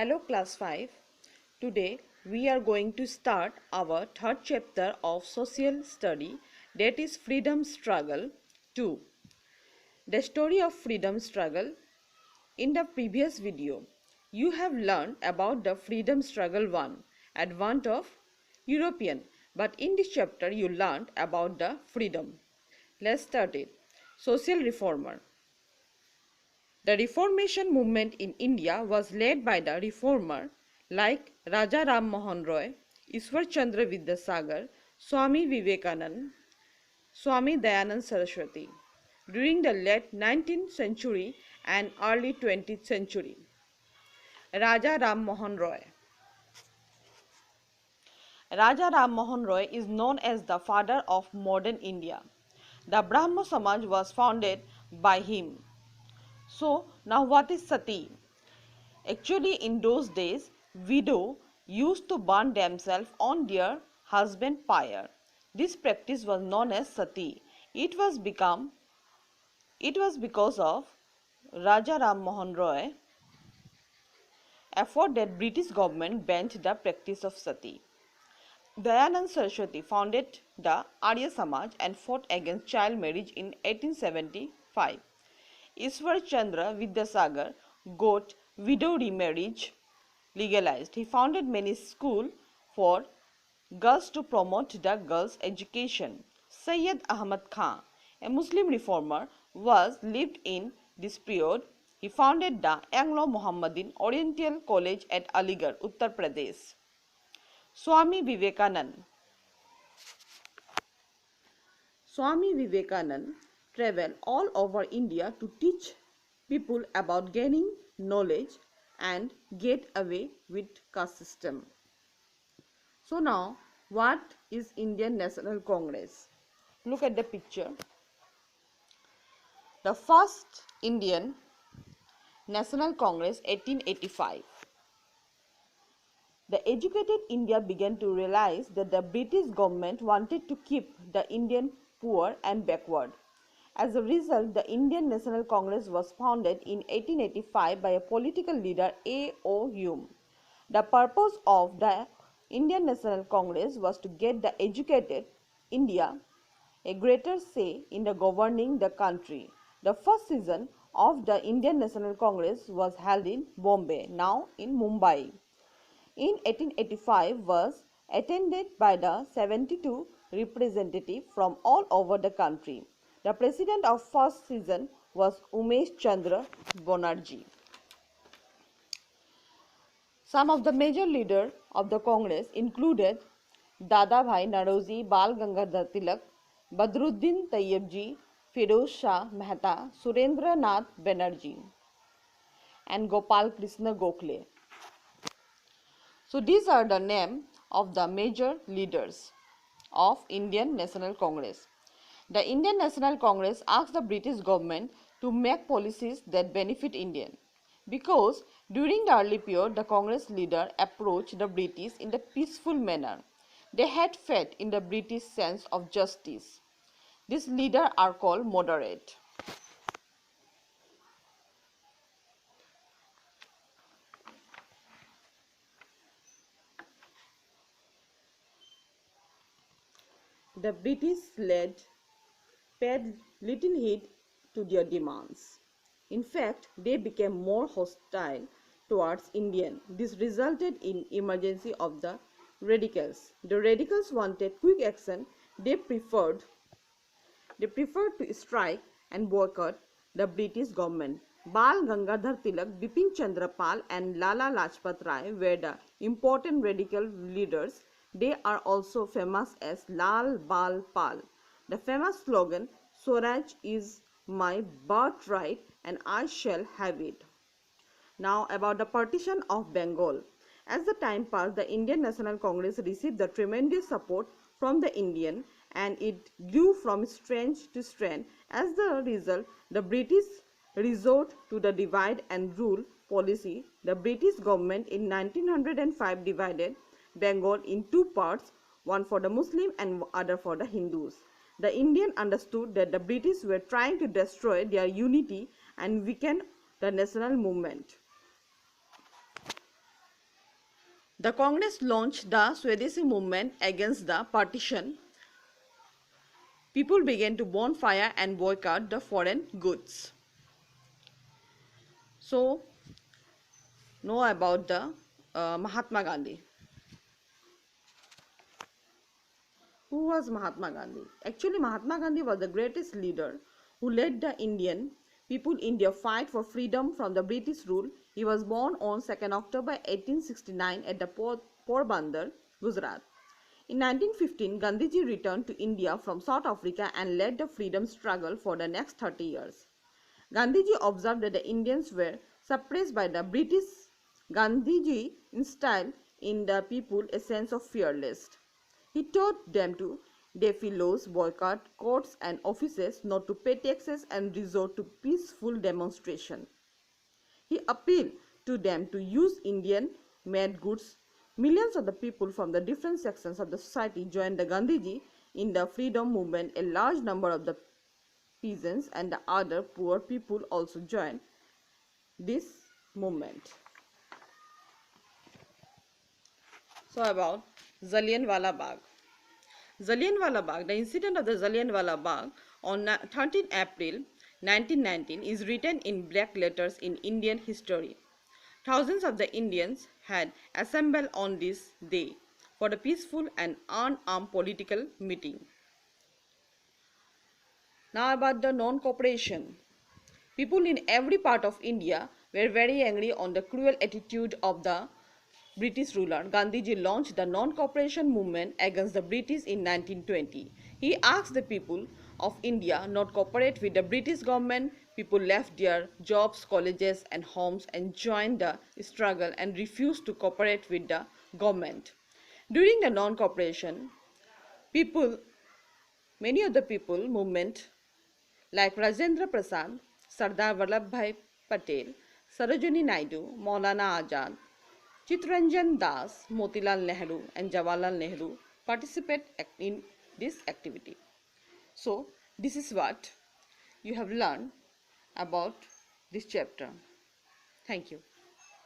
Hello class 5. Today we are going to start our third chapter of social study, that is freedom struggle 2. The story of freedom struggle. In the previous video, you have learned about the freedom struggle 1, advent of European, but in this chapter you learned about the freedom. Let's start it. Social reformer. The Reformation movement in India was led by the reformer like Raja Ram Mohan Roy, Ishwar Chandra Vidyasagar, Swami Vivekananda, Swami Dayanand Saraswati during the late 19th century and early 20th century. Raja Ram Mohan Roy. Raja Ram Mohan Roy is known as the father of modern India. The Brahmo Samaj was founded by him. So, now what is sati? Actually, in those days, widows used to burn themselves on their husband's pyre. This practice was known as sati. It was because of Raja Ram Mohan Roy effort that British government banned the practice of sati. Dayanand Saraswati founded the Arya Samaj and fought against child marriage in 1875. Ishwar Chandra Vidyasagar got widow remarriage legalized. He founded many schools for girls to promote the girls' education. Syed Ahmad Khan, a Muslim reformer, lived in this period. He founded the Anglo-Mohammedan Oriental College at Aligarh, Uttar Pradesh. Swami Vivekananda. Swami Vivekananda traveled all over India to teach people about gaining knowledge and get away with caste system. So now, what is Indian National Congress? Look at the picture. The first Indian National Congress 1885. The educated India began to realize that the British government wanted to keep the Indian poor and backward. As a result, the Indian National Congress was founded in 1885 by a political leader A.O. Hume. The purpose of the Indian National Congress was to get the educated India a greater say in the governing the country. The first session of the Indian National Congress was held in Bombay, now in Mumbai. In 1885 was attended by the 72 representatives from all over the country. The president of first session was Umesh Chandra Banerjee. Some of the major leaders of the Congress included Dadabhai Naroji, Bal Gangadhar Tilak, Badruddin Tayyibji, Firoz Shah Mehta, Surendra Nath Banerjee, and Gopal Krishna Gokhale. So these are the names of the major leaders of Indian National Congress. The Indian National Congress asked the British government to make policies that benefit Indians. Because during the early period, the Congress leader approached the British in a peaceful manner. They had faith in the British sense of justice. These leaders are called moderate. The British paid little heed to their demands. In fact, they became more hostile towards Indians. This resulted in emergency of the radicals. The radicals wanted quick action. They preferred to strike and boycott the British government. Bal Gangadhar Tilak, Bipin Chandra Pal, and Lala Lajpat Rai were the important radical leaders. They are also famous as Lal Bal Pal. The famous slogan, Swaraj is my birthright and I shall have it. Now about the partition of Bengal. As the time passed, the Indian National Congress received the tremendous support from the Indian and it grew from strength to strength. As the result, the British resort to the divide and rule policy. The British government in 1905 divided Bengal in two parts, one for the Muslim and other for the Hindus. The Indian understood that the British were trying to destroy their unity and weaken the national movement. The Congress launched the Swadeshi movement against the partition. People began to burn fire and boycott the foreign goods. So, know about the Mahatma Gandhi. Who was Mahatma Gandhi? Actually, Mahatma Gandhi was the greatest leader who led the Indian people India fight for freedom from the British rule. He was born on 2nd October 1869 at the Porbandar, Gujarat. In 1915, Gandhiji returned to India from South Africa and led the freedom struggle for the next 30 years. Gandhiji observed that the Indians were suppressed by the British. Gandhiji instilled in the people a sense of fearlessness. He taught them to defy laws, boycott courts and offices, not to pay taxes and resort to peaceful demonstration. He appealed to them to use Indian-made goods. Millions of the people from the different sections of the society joined the Gandhiji in the freedom movement. A large number of the peasants and the other poor people also joined this movement. So about Jallianwala Bagh. Jallianwala Bagh, the incident of the Jallianwala Bagh on 13 April 1919 is written in black letters in Indian history. Thousands of the Indians had assembled on this day for a peaceful and unarmed political meeting. Now about the non-cooperation. People in every part of India were very angry on the cruel attitude of the British ruler. Gandhiji launched the non-cooperation movement against the British in 1920. He asked the people of India not to cooperate with the British government. People left their jobs, colleges and homes and joined the struggle and refused to cooperate with the government. During the non-cooperation, many of the people movement like Rajendra Prasad, Sardar Vallabhbhai Patel, Sarojini Naidu, Maulana Azad, Chittaranjan Das, Motilal Nehru and Jawaharlal Nehru participate in this activity. So, this is what you have learned about this chapter. Thank you.